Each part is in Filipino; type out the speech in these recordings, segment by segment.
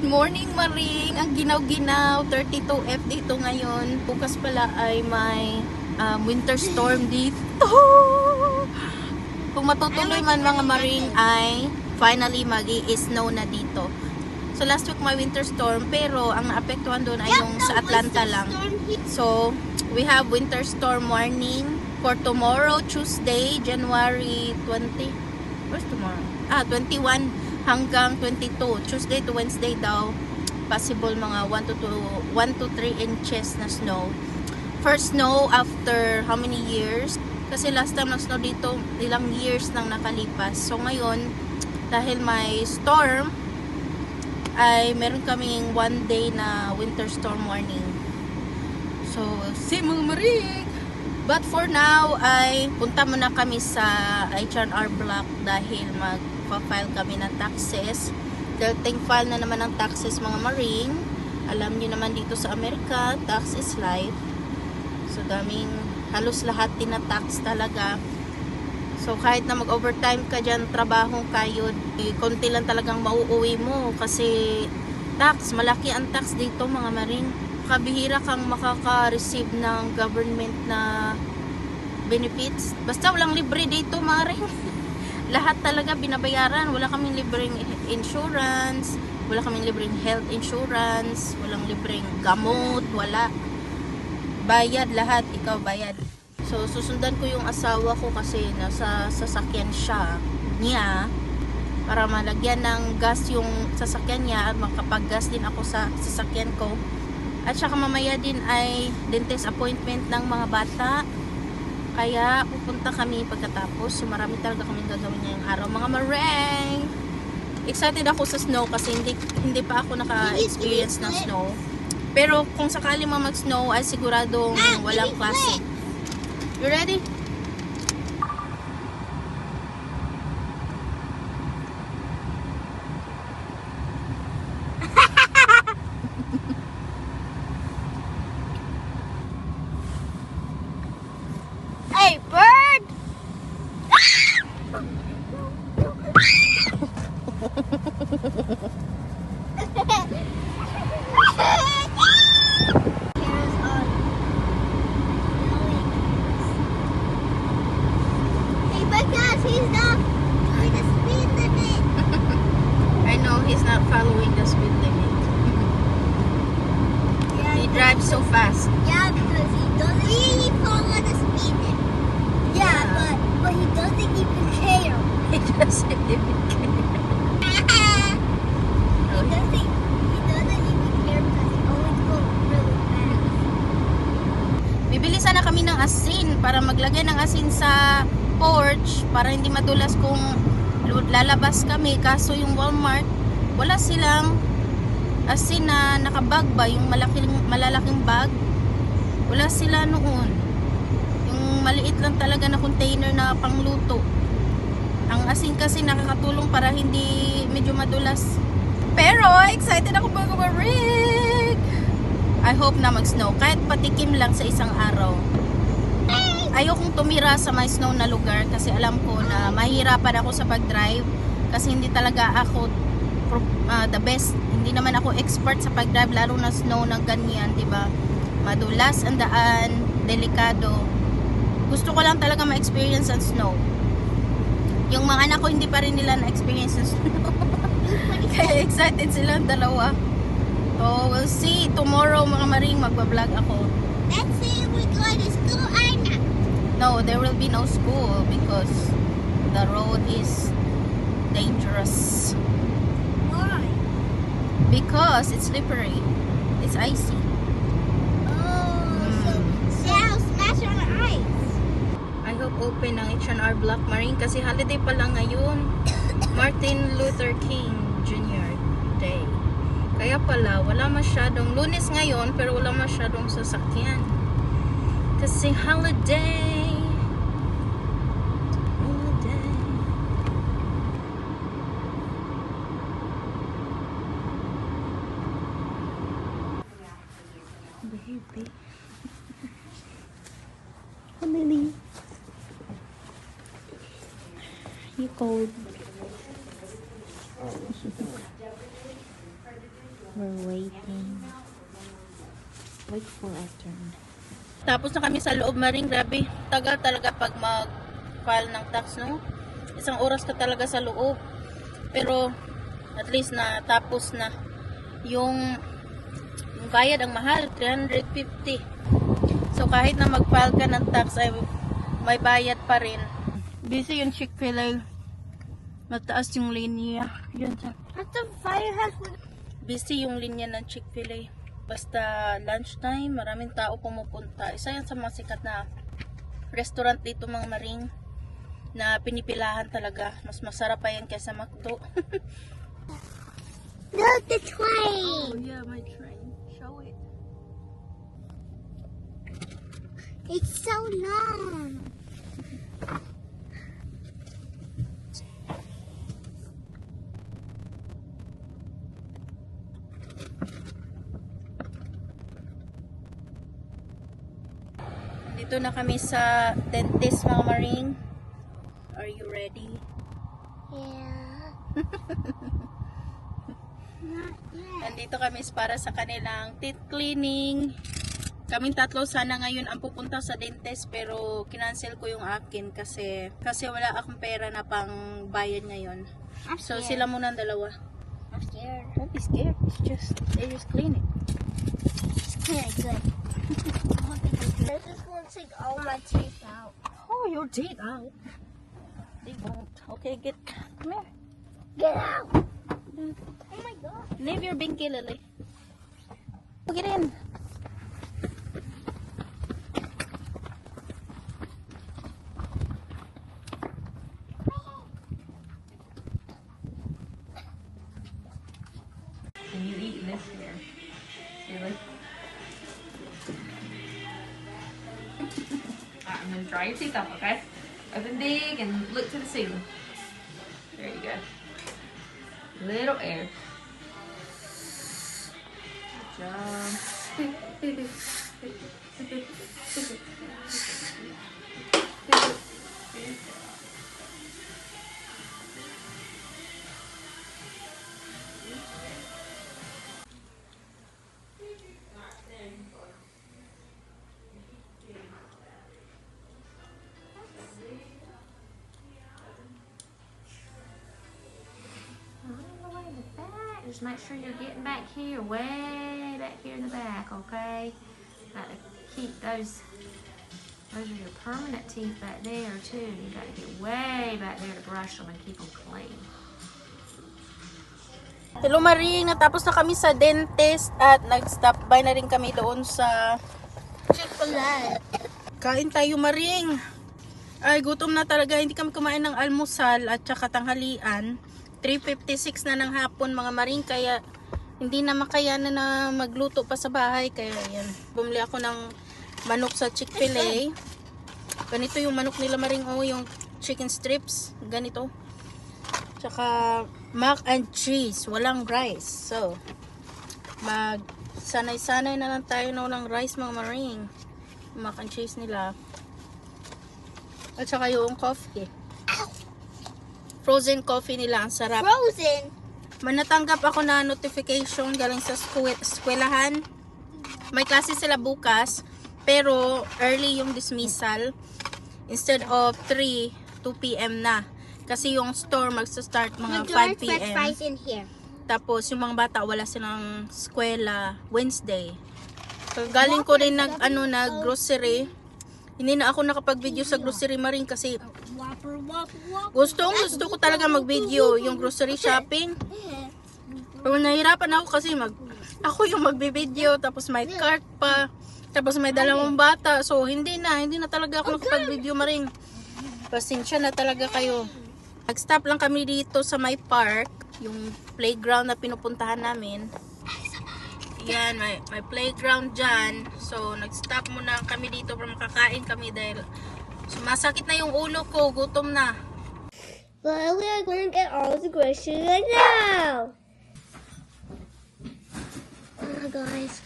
Good morning, Maring. Ang ginaw-ginaw, 32F dito ngayon. Bukas pala ay may winter storm dito. Kung matutuloy man mga Maring ay finally magi-snow na dito. So last week may winter storm pero ang naapektuhan doon ay yung sa Atlanta lang. So we have winter storm warning for tomorrow, Tuesday, January 20. Where's tomorrow? 21 hanggang 22. Tuesday to Wednesday daw. Possible mga 1 to 3 inches na snow. First snow after how many years? Kasi last time nag-snow dito, ilang years nang nakalipas. So ngayon, dahil may storm, ay meron kaming 1 day na winter storm warning. So, si mga Marig! But for now, ay punta muna kami sa H&R Block dahil mag-file kami ng taxes. Dahil file na naman ng taxes mga Maring. Alam niyo naman dito sa Amerika, tax is life. So, daming, halos lahat tina-tax talaga. So, kahit na mag-overtime ka dyan, trabaho kayo, konti lang talagang mauuwi mo. Kasi, tax, malaki ang tax dito mga Maring. Kabihira kang makaka-receive ng government na benefits. Basta walang libre dito, Maring. Lahat talaga binabayaran. Wala kaming libreng insurance, wala kaming libreng health insurance, walang libreng gamot, wala. Bayad lahat, ikaw bayad. So, susundan ko yung asawa ko kasi nasa sasakyan niya para malagyan ng gas yung sasakyan niya at makapag-gas din ako sa sasakyan ko. At saka mamaya din ay dentist appointment ng mga bata. Kaya pupunta kami pagkatapos. So marami talaga kaming gagawin ngayong araw. Mga Mareng! Excited ako sa snow kasi hindi pa ako naka-experience ng snow. Pero kung sakali mag-snow ay siguradong walang klase. You ready? Hey, bird! Hey, because he's not doing the speed limit. I know he's not following the speed limit. He drives so fast. Yeah, because he doesn't really follow the speed limit. Yeah, but he doesn't even care. He doesn't even care. He doesn't even care because he always goes really fast. Bibili sana kami ng asin para maglagay ng asin sa porch para hindi madulas kung lalabas kami. Kaso yung Walmart, wala silang asin na nakabag ba, yung malalaking bag. Wala sila noon. Yung maliit lang talaga na container na pangluto. Ang asin kasi nakakatulong para hindi medyo madulas. Pero excited ako mga Marig! I hope na mag-snow. Kahit patikim lang sa isang araw. Ayokong tumira sa may snow na lugar kasi alam ko na mahirapan ako sa pag-drive kasi hindi talaga ako the best. Hindi naman ako expert sa pag-drive lalo na snow ng ganyan, diba? Madulas ang daan, delikado. Gusto ko lang talaga ma-experience ang snow. Yung mga anak ko hindi pa rin nila na-experience ang snow. Kaya excited silang dalawa. So, we'll see. Tomorrow, mga Maring, magbablog ako. Let's see if we go to school or not. No, there will be no school because the road is dangerous. Why? Because it's slippery. It's icy. Oh, so I'll smash on the ice. I hope open ang H&R Block, Maring, kasi holiday pa lang ngayon. Martin Luther King Jr. Day. Kaya pala, wala masyadong, Lunes ngayon, pero wala masyadong sasakyan. Kasi holiday. Holiday. Baby. Family. You cold. We're waiting. Wait for our turn. Tapos na kami sa loob, Maring. Grabe, tagal talaga pag mag-file ng tax, no? Isang oras ka talaga sa loob. Pero, at least na tapos na. Yung bayad ang mahal, 350. So, kahit na mag-file ka ng tax, ay may bayad pa rin. Busy yung Chick-fil-A. Mataas yung linya. Yun siya. At the fire has... Busy yung linya ng Chick-fil-A. Basta lunchtime, maraming tao pumupunta. Isa yan sa mga sikat na restaurant dito, mga Maring, na pinipilahan talaga. Mas masarap pa yan kaysa McDo. Look, the train! Oh yeah, my train. Show it. It's so long. Dito na kami sa dentist, mga Maring. Are you ready? Yeah. Not yet. Nandito kami para sa kanilang teeth cleaning. Kaming tatlo sana ngayon ang pupunta sa dentist, pero kinancel ko yung akin kasi wala akong pera na pang bayad ngayon. I'm So scared. sila muna ang dalawa. I'm scared. Don't be scared. They just clean it. Yeah, good. This is going to take all my teeth out. Oh, your teeth out. They won't. Okay, come here. Get out! Oh my god. Leave your binky, Lily. Get in. And you eat this here. Really? Alright, I'm gonna dry your teeth off, okay? Open big and look to the ceiling. There you go. Little air. Good job. All the way in the back. Just make sure you're getting back here, way back here in the back, okay? Got to keep those are your permanent teeth back there too. You got to get way back there to brush them and keep them clean. Hello, Maring. Natapos na kami sa dentist at nag-stop by na rin kami doon sa Chick-fil-A. kain tayo, Maring. Ay, gutom na talaga. Hindi kami kumain ng almusal at saka tanghalian. 3:56 na ng hapon, mga Maring. Kaya hindi na makayanan na magluto pa sa bahay. Kaya yan. Bumili ako ng manok sa Chick-fil-A. Ganito yung manok nila, Maring. Oh, yung chicken strips. Ganito. Tsaka mac and cheese. Walang rice. So, sanay-sanay na lang tayo na walang rice, mga Maring. Mac and cheese nila. At saka yung coffee. Frozen coffee nila. Ang sarap. Frozen. Manatanggap ako na notification galing sa eskwelahan. May klase sila bukas. Pero early yung dismissal. Instead of 2 p.m. na. Kasi yung store magsa-start mga 5 French p.m. fries in here. Tapos yung mga bata wala silang eskwela Wednesday. So, galing ko rin nag grocery. Hindi na ako nakapag-video sa grocery, Maring, kasi Whopper, whopper, whopper. gusto ko talaga mag-video yung grocery shopping. Pero nahirapan ako kasi ako yung magbi-video, tapos may cart pa, tapos may dalawang bata. So hindi na talaga ako nakapag-video, Maring. Pasensya na talaga kayo. Nag-stop lang kami dito sa my park, yung playground na pinupuntahan namin. Yan, may playground dyan. So, nag-stop muna kami dito para makakain kami dahil sumasakit na yung ulo ko. Gutom na. Well, we are going to get all the groceries right now. Oh, guys.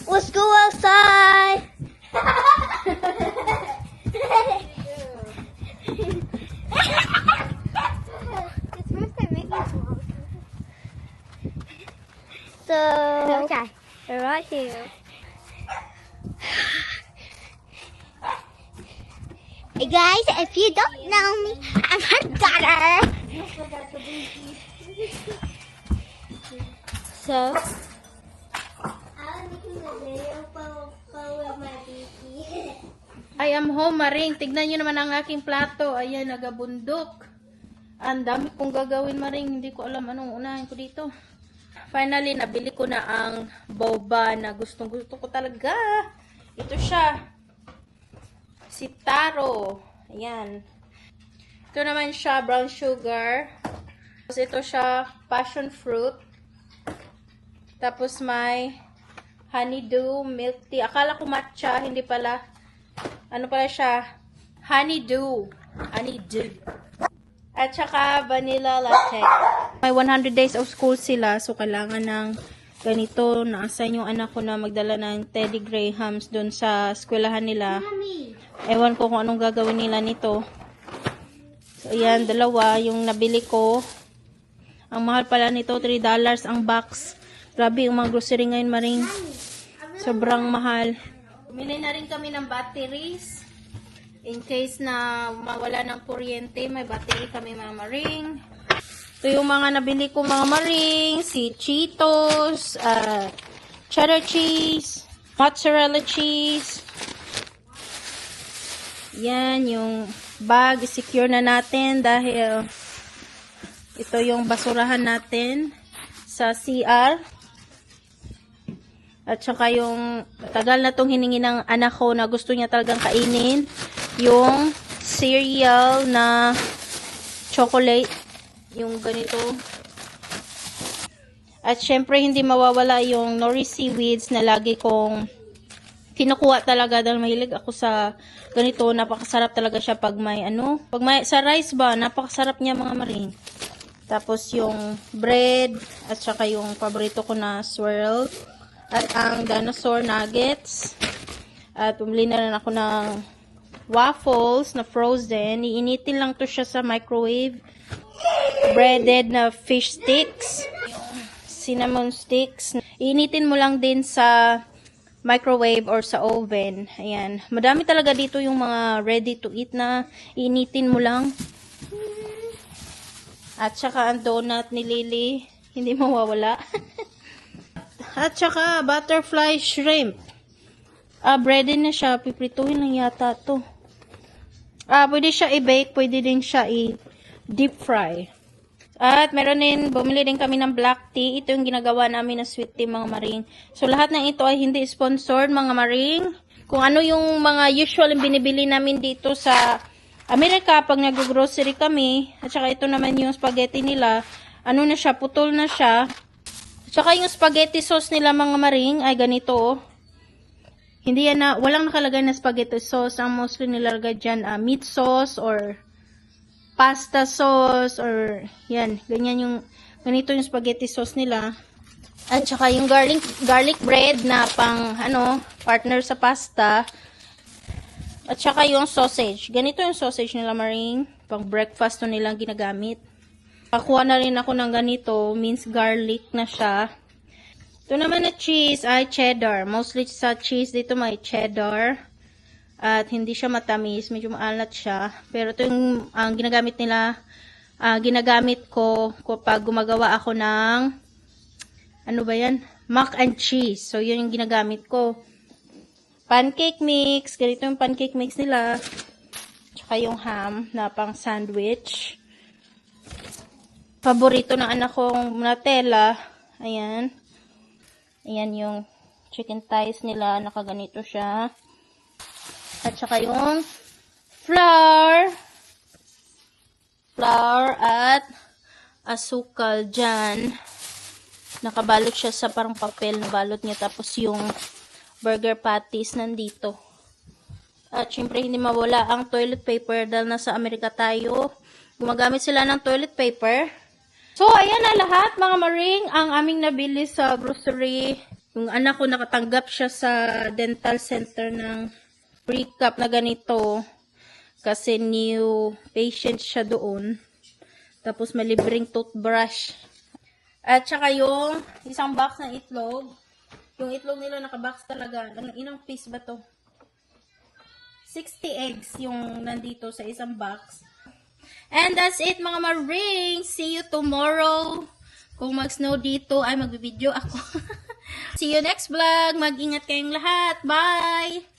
Let's go outside. It's first time making So, okay. They're right here. Hey guys, if you don't know me, I'm her daughter. So, I'm making a video for my baby. I am home, Maring. Tignan nyo naman ang aking plato. Ayan, nagabundok. Ang dami kong gagawin, Maring. Hindi ko alam anong unahin ko dito. Finally, nabili ko na ang boba na gustong gusto ko talaga. Ito siya. Si Taro. Ayan. Ito naman siya, brown sugar. Tapos ito siya, passion fruit. Tapos may honeydew milk tea. Akala ko matcha, hindi pala. Ano pala siya? Honeydew. Honeydew. At saka vanilla latte. May 100 days of school sila, so kailangan ng ganito. Na-assign yung anak ko na magdala ng Teddy Grahams doon sa eskwelahan nila. Ewan ko kung anong gagawin nila nito. So, ayan, dalawa yung nabili ko. Ang mahal pala nito, $3 ang box. Grabe, yung mga grocery ngayon, Maring. Sobrang mahal. Bumili na rin kami ng batteries. In case na mawala ng kuryente, may battery kami, mga Maring. Ito yung mga nabili ko, mga Maring. Si Cheetos, cheddar cheese, mozzarella cheese. Yan, yung bag, secure na natin dahil ito yung basurahan natin sa CR. At saka yung tagal na tong hiningi ng anak ko na gusto niya talagang kainin, yung cereal na chocolate, yung ganito. At syempre hindi mawawala yung nori seaweeds na lagi kong kinukuha talaga dahil mahilig ako sa ganito. Napakasarap talaga siya pag may pag may sa rice ba, napakasarap niya, mga Maring. Tapos yung bread at saka yung paborito ko na swirl at ang dinosaur nuggets. At bumili na rin ako ng waffles na frozen. Iinitin lang to siya sa microwave. Breaded na fish sticks, cinnamon sticks. Iinitin mo lang din sa microwave or sa oven. Ayan. Madami talaga dito yung mga ready to eat na initin mo lang. At saka ang donut ni Lily, hindi mawawala. At saka butterfly shrimp. Breaded na siya. Piprituhin lang yata to. Pwede siya i-bake. Pwede din siya i-deep fry. At meron din, bumili din kami ng black tea. Ito yung ginagawa namin na sweet tea, mga Maring. So, lahat ng ito ay hindi sponsored, mga Maring. Kung ano yung mga usual yung binibili namin dito sa Amerika pag nag-grocery kami. At saka ito naman yung spaghetti nila. Ano na siya, putol na siya. At saka yung spaghetti sauce nila, mga Maring, ay ganito. Hindi yan na, walang nakalagay na spaghetti sauce. Ang mostly nilalagay dyan, meat sauce or pasta sauce or yan, ganyan yung ganito yung spaghetti sauce nila. At saka yung garlic bread na pang partner sa pasta. At saka yung sausage. Ganito yung sausage nila, Maring. Pang breakfast to nilang ginagamit. Pakuha na rin ako ng ganito, minced garlic na siya. Ito naman na cheese ay cheddar. Mostly sa cheese dito may cheddar. At hindi siya matamis, medyo maalat siya. Pero ito yung ang ginagamit nila, ginagamit ko kapag gumagawa ako ng, mac and cheese. So, yun yung ginagamit ko. Pancake mix, ganito yung pancake mix nila. Tsaka yung ham na pang sandwich. Paborito ng anak kong Nutella. Ayan. Ayan yung chicken thighs nila, nakaganito siya. At saka yung flour at asukal dyan. Nakabalot siya sa parang papel na balot niya. Tapos yung burger patties nandito. At syempre hindi mawala ang toilet paper dahil nasa Amerika tayo. Gumagamit sila ng toilet paper. So ayan na lahat, mga Maring, ang aming nabili sa grocery. Yung anak ko nakatanggap siya sa dental center ng free cup na ganito kasi new patient siya doon. Tapos may libreng toothbrush. At saka yung isang box ng itlog. Yung itlog nila nakabox talaga. Ilang piece ba to? 60 eggs yung nandito sa isang box. And that's it mga maring. See you tomorrow. Kung mag-snow dito ay magbibideo ako. See you next vlog. Mag-ingat kayong lahat. Bye!